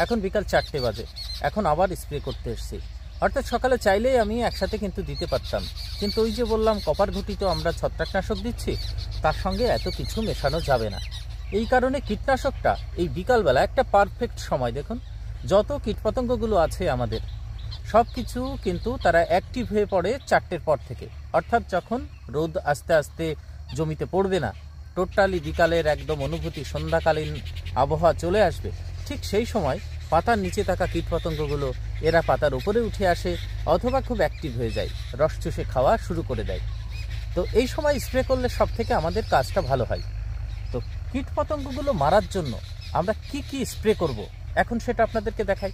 এখন বিকাল 4টে বাজে, এখন আবার স্প্রে করতে এসেছি। অর্থাৎ সকালে চাইলেই আমি একসাথে কিন্তু দিতে পারতাম, কিন্তু ওই যে বললাম কপার ঘটিত আমরা ছত্রাকনাশক দিচ্ছি, তার সঙ্গে এত কিছু মেশানো যাবে না। এই কারণে কীটনাশকটা এই বিকালবেলা একটা পারফেক্ট সময়। দেখুন যত কীটপতঙ্গগুলো আছে আমাদের সব কিছু কিন্তু তারা অ্যাক্টিভ হয়ে পড়ে 4টের পর থেকে, অর্থাৎ যখন রোদ আস্তে আস্তে জমিতে পড়বে না, টোটালি বিকালের একদম অনুভূতি, সন্ধ্যাকালীন আবহাওয়া চলে আসবে, ঠিক সেই সময় পাতার নিচে থাকা কীটপতঙ্গগুলো এরা পাতার উপরে উঠে আসে অথবা খুব অ্যাক্টিভ হয়ে যায়, রস চুষে খাওয়া শুরু করে দেয়। তো এই সময় স্প্রে করলে সব থেকে আমাদের কাজটা ভালো হয়। তো কীটপতঙ্গগুলো মারার জন্য আমরা কি কি স্প্রে করব এখন সেটা আপনাদেরকে দেখাই।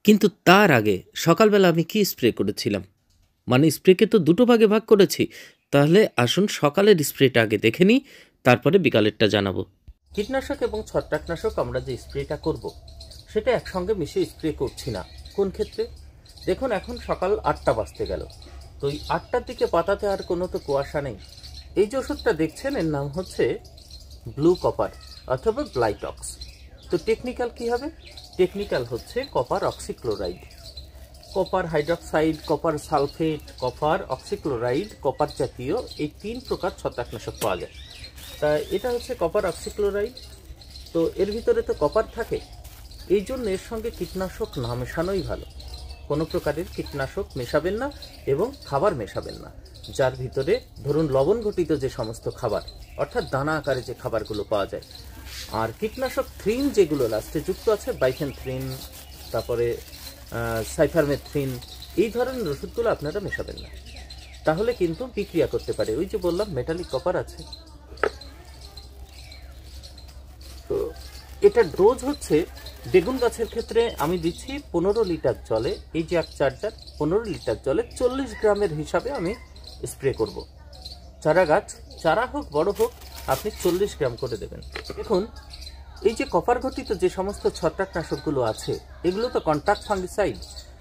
কিন্তু তার আগে সকালবেলা আমি কি স্প্রে করেছিলাম, মানে স্প্রেকে তো দুটো ভাগে ভাগ করেছি, তাহলে আসুন সকালের স্প্রেটা আগে দেখে নিই, তারপরে বিকালেরটা জানাবো। কীটনাশক এবং ছত্রাকনাশক আমরা যে স্প্রেটা করব সেটা একসঙ্গে মিশে স্প্রে করছি না। কোন ক্ষেত্রে? দেখুন এখন সকাল 8টা বাজতে গেল, তো এই 8টার দিকে পাতাতে আর কোনো তো কুয়াশা নেই। এই যে ওষুধটা দেখছেন এর নাম হচ্ছে ব্লু কপার অথবা ব্লাইটক্স। তো টেকনিক্যাল কি হবে? টেকনিক্যাল হচ্ছে copper oxychloride, copper hydroxide, copper sulphate, copper oxychloride, copper জাতীয় এই 3 প্রকার ছত্রাকনাশক পাওয়া যায়। তা এটা হচ্ছে কপার অক্সিক্লোরাইড। তো এর ভিতরে তো কপার থাকে, এই জন্য এর সঙ্গে কীটনাশক না মেশানোই ভালো। কোনো প্রকারের কীটনাশক মেশাবেন না এবং খাবার মেশাবেন না যার ভিতরে ধরুন লবণ ঘটিত যে সমস্ত খাবার, অর্থাৎ দানা আকারে যে খাবারগুলো পাওয়া যায়। আর কীটনাশক থ্রিন যেগুলো লাস্টে যুক্ত আছে, বাইফেনথ্রিন, তারপরে সাইফারমেথ্রিন, এই ধরনের ওষুধগুলো আপনারা মেশাবেন না, তাহলে কিন্তু বিক্রিয়া করতে পারে। ওই যে বললাম মেটালিক কপার আছে। তো এটা ডোজ হচ্ছে বেগুন গাছের ক্ষেত্রে আমি দিচ্ছি 15 লিটার জলে, এই যে এক চার্জার 15 লিটার জলে 40 গ্রামের হিসাবে আমি স্প্রে করব। চারা গাছ, চারা হোক বড় হোক, আপনি 40 গ্রাম করে দেবেন। দেখুন এই যে কপার ঘটিত যে সমস্ত ছত্রাকনাশকগুলো আছে এগুলো তো কন্টাক্ট ফাঙ্গিসাইড।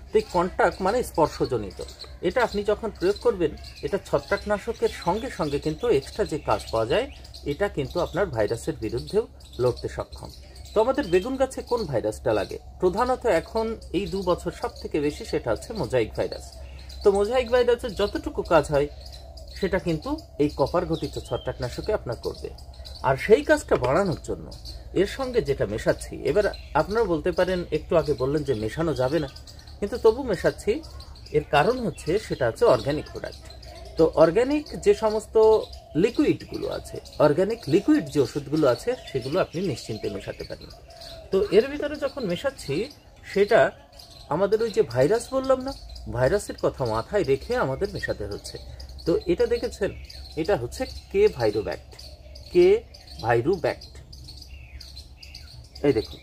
তো এই কন্টাক্ট মানে স্পর্শজনিত, এটা আপনি যখন প্রয়োগ করবেন এটা ছত্রাকনাশকের সঙ্গে সঙ্গে কিন্তু এক্সট্রা যে কাজ পাওয়া যায়, এটা কিন্তু আপনার ভাইরাসের বিরুদ্ধেও লড়তে সক্ষম। তো আমাদের বেগুন গাছে কোন ভাইরাসটা লাগে? প্রধানত এখন এই 2 বছর সব থেকে বেশি সেটা হচ্ছে মোজাইক ভাইরাস। তো মোজাইক ভাইরাসের যতটুকু কাজ হয় সেটা কিন্তু এই কপার ঘটিত ছত্রাকনাশকে আপনার করবে। আর সেই কাজটা বাড়ানোর জন্য এর সঙ্গে যেটা মেশাচ্ছি, এবার আপনারা বলতে পারেন একটু আগে বললেন যে মেশানো যাবে না, কিন্তু তবু মেশাচ্ছি। এর কারণ হচ্ছে সেটা হচ্ছে অর্গ্যানিক প্রোডাক্ট। তো অর্গ্যানিক যে সমস্ত লিকুইডগুলো আছে, অর্গ্যানিক লিকুইড যে ওষুধগুলো আছে সেগুলো আপনি নিশ্চিন্তে মেশাতে পারেন। তো এর ভিতরে যখন মেশাচ্ছি সেটা আমাদের ওই যে ভাইরাস বললাম না, ভাইরাসের কথা মাথায় রেখে আমাদের মেশাতে হচ্ছে। তো এটা দেখেছেন, এটা হচ্ছে কে ভাইরোব্যাক্ট, কে ভাইরোব্যাক্ট। এই দেখুন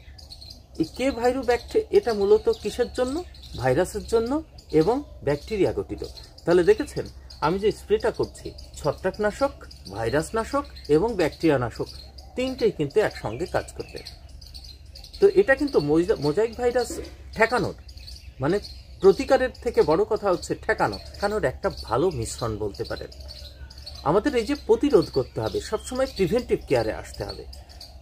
এই কে ভাইরোব্যাক্ট, এটা মূলত কিসের জন্য? ভাইরাসের জন্য এবং ব্যাকটেরিয়া গঠিত। তাহলে দেখেছেন আমি যে স্প্রেটা করছি, ছত্রাকনাশক, ভাইরাসনাশক এবং ব্যাকটেরিয়ানাশক, তিনটেই কিন্তু একসঙ্গে কাজ করবে। তো এটা কিন্তু মোজাইক ভাইরাস ঠেকানোর, মানে প্রতিকারের থেকে বড় কথা হচ্ছে ঠেকানোর একটা ভালো মিশ্রণ বলতে পারেন। আমাদের এই যে প্রতিরোধ করতে হবে, সবসময় প্রিভেন্টিভ কেয়ারে আসতে হবে।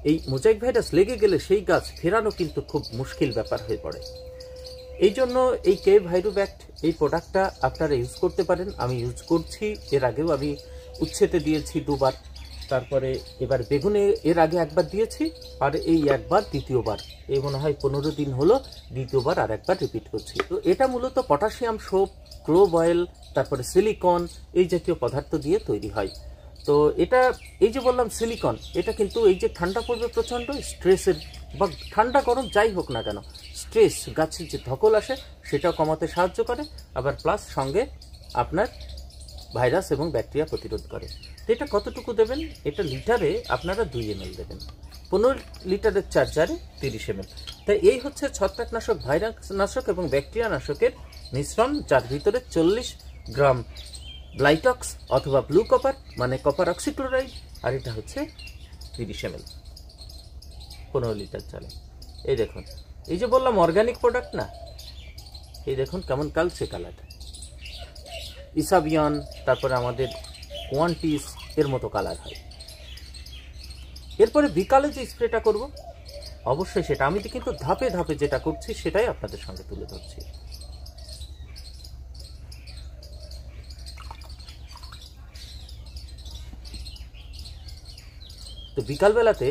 এই মোজাইক ভাইরাস লেগে গেলে সেই গাছ ফেরানো কিন্তু খুব মুশকিল ব্যাপার হয়ে পড়ে। এই জন্য এই কে ভাইরোব্যাক্ট এই প্রোডাক্টটা আপনারা ইউজ করতে পারেন। আমি ইউজ করছি, এর আগেও আমি উচ্ছেতে দিয়েছি 2 বার, তারপরে এবার বেগুনে এর আগে একবার দিয়েছি, আর এই একবার দ্বিতীয়বার, এই মনে হয় 15 দিন হলো দ্বিতীয়বার আর একবার রিপিট করছি। তো এটা মূলত পটাশিয়াম সোপ, ক্লোভ অয়েল, তারপরে সিলিকন, এই জাতীয় পদার্থ দিয়ে তৈরি হয়। তো এটা এই যে বললাম সিলিকন, এটা কিন্তু এই যে ঠান্ডা পড়বে প্রচণ্ড, স্ট্রেসের বা ঠান্ডা গরম যাই হোক না কেন, স্ট্রেস, গাছের যে ধকল আসে সেটাও কমাতে সাহায্য করে, আবার প্লাস সঙ্গে আপনার ভাইরাস এবং ব্যাকটেরিয়া প্রতিরোধ করে। তো এটা কতটুকু দেবেন? এটা লিটারে আপনারা 2 ml দেবেন, 15 লিটারের চার্জারে 30 ml। তাই এই হচ্ছে ছত্রাকনাশক, ভাইরাসনাশক এবং ব্যাকটেরিয়ানাশকের মিশ্রণ, যার ভিতরে 40 গ্রাম ব্লাইটক্স অথবা ব্লু কপার মানে কপার অক্সিক্লোরাইড, আর এটা হচ্ছে 30 ml 15 লিটার জলে। এই দেখুন, এই যে বললাম অর্গানিক প্রোডাক্ট না, এই দেখুন কেমন কালচে কালারটা, ইসাবিয়ান, তারপরে আমাদের কোয়ান্টিস এর মতো কালার হয়। এরপরে বিকালে যে স্প্রেটা করব অবশ্যই সেটা আমি কিন্তু ধাপে ধাপে যেটা করছি সেটাই আপনাদের সঙ্গে তুলে ধরছি। তো বিকালবেলাতে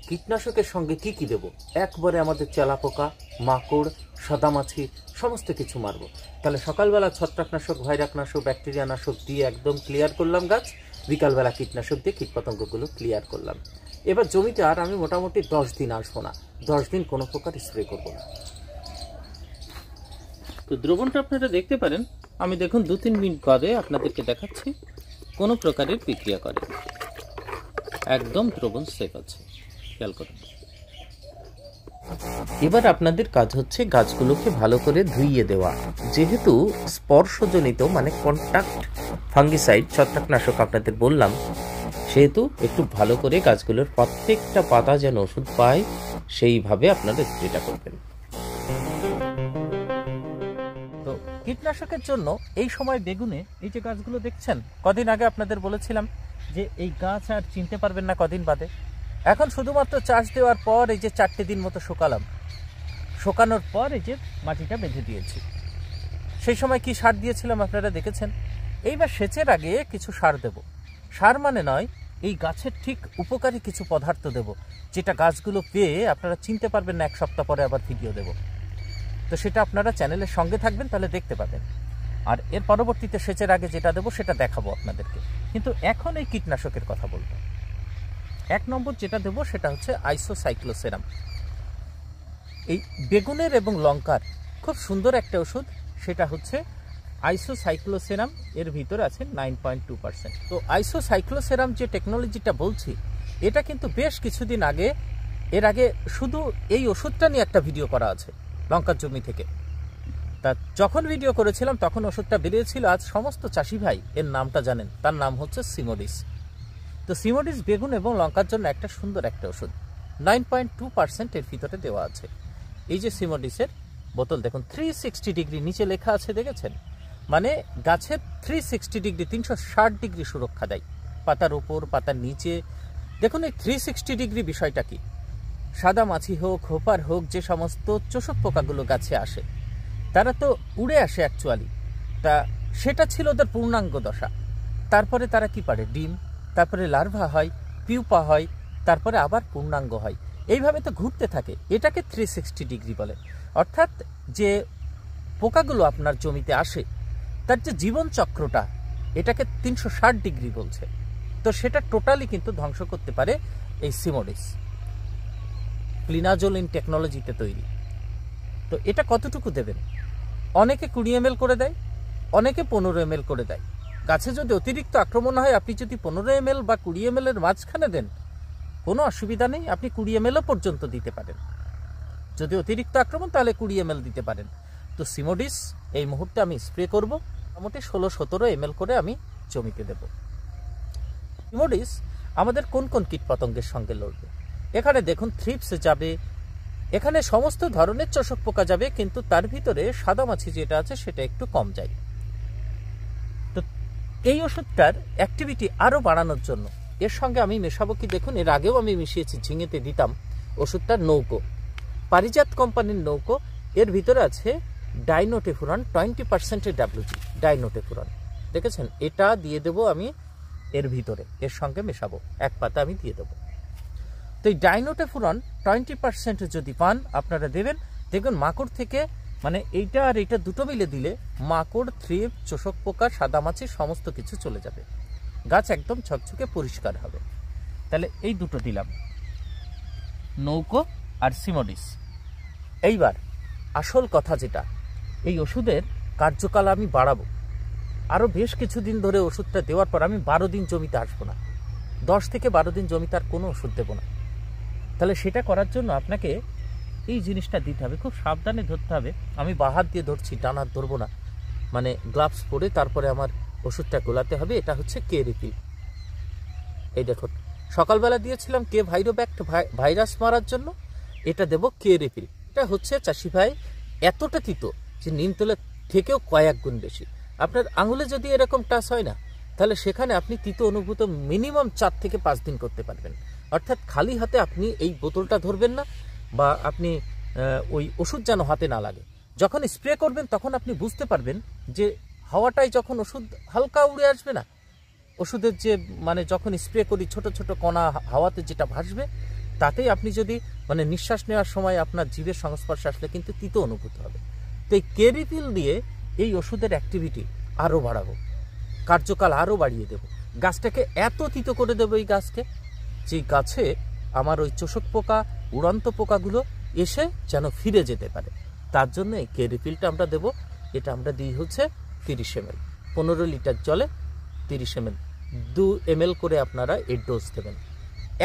কীটনাশকের সঙ্গে কি কি দেব, একবারে আমাদের তেলাপোকা, মাকড়, সাদামাছি সমস্ত কিছু মারবো। তাহলে সকালবেলা ছত্রাকনাশক, ভাইরাকনাশক, ব্যাকটেরিয়ানাশক দিয়ে একদম ক্লিয়ার করলাম গাছ, বিকালবেলা কীটনাশক দিয়ে কীটপতঙ্গগুলো ক্লিয়ার করলাম। এবার জমিতে আর আমি মোটামুটি 10 দিন আসবো না, 10 দিন কোনো প্রকার স্প্রে করবো না। তো দ্রবণটা আপনারা দেখতে পারেন, আমি দেখুন 2-3 মিনিট বাদে আপনাদেরকে দেখাচ্ছি কোনো প্রকারের বিক্রিয়া করে, একদম দ্রবণ সেফ আছে, খেয়াল করুন। এবার আপনাদের কাজ হচ্ছে গাছগুলোকে ভালো করে ধুইয়ে দেওয়া। যেহেতু স্পর্শজনিত মানে কন্টাক্ট ফাঙ্গিসাইড ছত্রাকনাশক আপনাদের বললাম, সেহেতু একটু ভালো করে গাছগুলোর প্রত্যেকটা পাতা যেন ওষুধ পায় সেইভাবে আপনারা স্প্রেটা করবেন। তো কীটনাশকের জন্য এই সময় বেগুনে এই যে গাছগুলো দেখছেন, কদিন আগে আপনাদের বলেছিলাম যে এই গাছ আর চিনতে পারবেন না কদিন বাদে। এখন শুধুমাত্র চাষ দেওয়ার পর এই যে 4টে দিন মতো শুকালাম, শুকানোর পর এই যে মাটিটা বেঁধে দিয়েছি। সেই সময় কি সার দিয়েছিলাম আপনারা দেখেছেন। এইবার সেচের আগে কিছু সার দেব। সার মানে নয়, এই গাছের ঠিক উপকারী কিছু পদার্থ দেব, যেটা গাছগুলো পেয়ে আপনারা চিনতে পারবেন না, 1 সপ্তাহ পরে আবার ভিডিও দেব। তো সেটা আপনারা চ্যানেলের সঙ্গে থাকবেন, তাহলে দেখতে পাবেন। আর এর পরবর্তীতে সেচের আগে যেটা দেবো সেটা দেখাবো আপনাদেরকে। কিন্তু এখন এই কীটনাশকের কথা বলবো। 1 নম্বর যেটা দেবো সেটা হচ্ছে আইসোসাইক্লোসেরাম। এই বেগুনের এবং লঙ্কার খুব সুন্দর একটা ওষুধ, সেটা হচ্ছে আইসোসাইক্লোসেরাম। এর ভিতরে আছে 9.2%। তো আইসোসাইক্লোসেরাম যে টেকনোলজিটা বলছি, এটা কিন্তু বেশ কিছুদিন আগে, এর আগে শুধু এই ওষুধটা নিয়ে একটা ভিডিও করা আছে লঙ্কার জমি থেকে। তা যখন ভিডিও করেছিলাম তখন ওষুধটা বেরিয়েছিল। আজ সমস্ত চাষি ভাই এর নামটা জানেন, তার নাম হচ্ছে সিমোডিস। তো সিমোডিস বেগুন এবং লঙ্কার জন্য একটা সুন্দর একটা ওষুধ, 9.2% এর ভিতরে দেওয়া আছে। এই যে সিমোডিসের বোতল দেখুন, 360 ডিগ্রি নিচে লেখা আছে, দেখেছেন? মানে গাছের 360 ডিগ্রি, 360 ডিগ্রি সুরক্ষা দেয়, পাতার উপর, পাতার নিচে। দেখুন এই 360 ডিগ্রি বিষয়টা কি, সাদা মাছি হোক, হোপার হোক, যে সমস্ত চোষক পোকাগুলো গাছে আসে তারা তো উড়ে আসে অ্যাকচুয়ালি। তা সেটা ছিল ওদের পূর্ণাঙ্গ দশা। তারপরে তারা কি পারে, ডিম, তারপরে লার্ভা হয়, পিউপা হয়, তারপরে আবার পূর্ণাঙ্গ হয়, এইভাবে তো ঘুরতে থাকে। এটাকে 360 ডিগ্রি বলে। অর্থাৎ যে পোকাগুলো আপনার জমিতে আসে তার যে জীবন চক্রটা, এটাকে 360 ডিগ্রি বলছে। তো সেটা টোটালি কিন্তু ধ্বংস করতে পারে এই সিমোডিস, ক্লিনাজোলিন টেকনোলজিতে তৈরি। তো এটা কতটুকু দেবেন? অনেকে 20 ml করে দেয়, অনেকে 15 ml করে দেয়। গাছে যদি অতিরিক্ত আক্রমণ হয়, আপনি যদি 15 ml বা 20 ml এর মাঝখানে দেন, কোনো অসুবিধা নেই, আপনি 20 ml পর্যন্ত দিতে পারেন। যদি অতিরিক্ত আক্রমণ তাহলে 20 ml দিতে পারেন। তো সিমোডিস এই মুহূর্তে আমি স্প্রে করব, মোটামুটি 16-17 ml করে আমি জমিতে দেব। সিমোডিস আমাদের কোন কোন কীটপতঙ্গের সঙ্গে লড়বে? এখানে দেখুন থ্রিপস যাবে, এখানে সমস্ত ধরনের চোষক পোকা যাবে, কিন্তু তার ভিতরে সাদামাছি যেটা আছে সেটা একটু কম যায়। তো এই ওষুধটার অ্যাক্টিভিটি আরও বাড়ানোর জন্য এর সঙ্গে আমি মেশাবো কি, দেখুন এর আগেও আমি মিশিয়েছি, ঝিঙেতে দিতাম ওষুধটার নৌকো, পারিজাত কোম্পানির নৌকো। এর ভিতরে আছে ডাইনোটেফুরন, 20% WG ডাইনোটেফুরন, দেখেছেন? এটা দিয়ে দেবো আমি এর ভিতরে, এর সঙ্গে মেশাবো, 1 পাতা আমি দিয়ে দেবো। তো এই ডাইনোটেফুরন 20% যদি পান আপনারা দেবেন, দেখবেন মাকড় থেকে, মানে এইটা আর এইটা দুটো মিলে দিলে মাকড়, থ্রিপ, চোষক পোকা, সাদামাছি সমস্ত কিছু চলে যাবে, গাছ একদম ছকছকে পরিষ্কার হবে। তাহলে এই দুটো দিলাম, নৌকো আর সিমোডিস। এইবার আসল কথা যেটা, এই ওষুধের কার্যকাল আমি বাড়াবো। আরও বেশ কিছুদিন ধরে ওষুধটা দেওয়ার পর আমি 12 দিন জমিতে আসবো না, 10 থেকে 12 দিন জমিতে আর কোনো ওষুধ দেবো না। তাহলে সেটা করার জন্য আপনাকে এই জিনিসটা দিতে হবে, খুব সাবধানে ধরতে হবে। আমি বাঁ হাত দিয়ে ধরছি, ডান হাত ধরবো না, মানে গ্লাভস পরে তারপরে আমার ওষুধটা গোলাতে হবে। এটা হচ্ছে কে রিপিল। এই দেখুন, সকালবেলা দিয়েছিলাম কে ভাইরোব্যাক্ট ভাইরাস মারার জন্য, এটা দেব কে রিপিল। এটা হচ্ছে চাষি ভাই এতটা তিতো যে নিমতলের থেকেও কয়েক গুণ বেশি। আপনার আঙুলে যদি এরকম টাচ হয় না, তাহলে সেখানে আপনি তিতো অনুভূত মিনিমাম 4 থেকে 5 দিন করতে পারবেন। অর্থাৎ খালি হাতে আপনি এই বোতলটা ধরবেন না, বা আপনি ওই ওষুধ যেন হাতে না লাগে। যখন স্প্রে করবেন তখন আপনি বুঝতে পারবেন যে হাওয়াটাই যখন ওষুধ হালকা উড়ে আসবে না, ওষুধের যে মানে যখন স্প্রে করি ছোট ছোট কণা হাওয়াতে যেটা ভাসবে, তাতেই আপনি যদি মানে নিঃশ্বাস নেওয়ার সময় আপনার জীবের সংস্পর্শে আসলে কিন্তু তিতো অনুভূত হবে। তো এই কেরিপিল দিয়ে এই ওষুধের অ্যাক্টিভিটি আরও বাড়াবো, কার্যকাল আরও বাড়িয়ে দেব, গাছটাকে এত তিতো করে দেবো এই গাছকে, যে গাছে আমার ওই চোষক পোকা উড়ন্ত পোকাগুলো এসে যেন ফিরে যেতে পারে। তার জন্য এই কেরিপিলটা আমরা দেবো। এটা আমরা দিই হচ্ছে 30 ml, 15 লিটার জলে 30 ml, 2 ml করে আপনারা এর ডোজ দেবেন।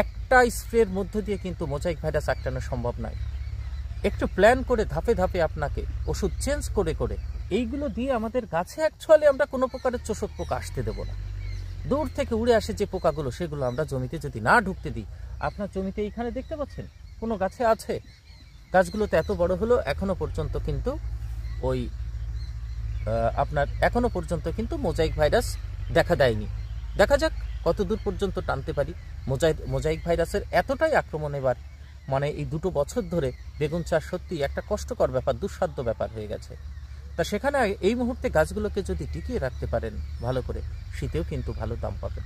একটা স্প্রের মধ্য দিয়ে কিন্তু মোজাইক ভাইরাস আটকানো সম্ভব নয়। একটু প্ল্যান করে ধাপে ধাপে আপনাকে ওষুধ চেঞ্জ করে করে এইগুলো দিয়ে আমাদের গাছে অ্যাকচুয়ালি আমরা কোনো প্রকারের চোষক পোকা আসতে দেবো না। দূর থেকে উড়ে আসে যে পোকাগুলো, সেগুলো আমরা জমিতে যদি না ঢুকতে দিই, আপনার জমিতে এইখানে দেখতে পাচ্ছেন কোনো গাছে আছে, গাছগুলোতে এত বড় হলো এখনো পর্যন্ত কিন্তু ওই আপনার এখনো পর্যন্ত কিন্তু মোজাইক ভাইরাস দেখা দেয়নি। দেখা যাক কত দূর পর্যন্ত টানতে পারি। মোজাইক ভাইরাসের এতটাই আক্রমণ এবার, মানে এই 2 বছর ধরে বেগুন চাষ সত্যি একটা কষ্টকর ব্যাপার, দুঃসাধ্য ব্যাপার হয়ে গেছে। তা সেখানে এই মুহূর্তে গাছগুলোকে যদি টিকিয়ে রাখতে পারেন ভালো করে, শীতেও কিন্তু ভালো দাম পাবেন।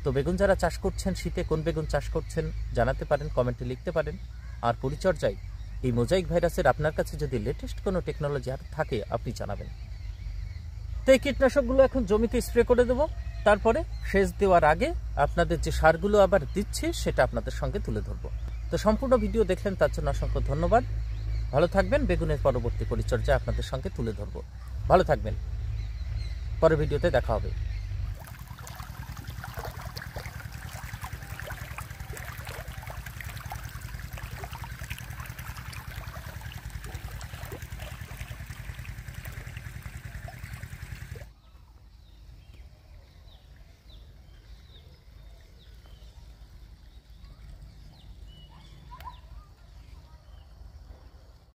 তো বেগুন যারা চাষ করছেন, শীতে কোন বেগুন চাষ করছেন জানাতে পারেন, কমেন্টে লিখতে পারেন। আর পরিচর্যায় এই মোজাইক ভাইরাসের আপনার কাছে যদি লেটেস্ট কোনো টেকনোলজি আর থাকে আপনি জানাবেন। তো এই কীটনাশকগুলো এখন জমিতে স্প্রে করে দেবো। তারপরে সেচ দেওয়ার আগে আপনাদের যে সারগুলো আবার দিচ্ছি সেটা আপনাদের সঙ্গে তুলে ধরবো। তো সম্পূর্ণ ভিডিও দেখলেন তার জন্য অসংখ্য ধন্যবাদ। ভালো থাকবেন, বেগুনের পরবর্তী পরিচর্যা আপনাদের সঙ্গে তুলে ধরবো। ভালো থাকবেন, পরের ভিডিওতে দেখা হবে।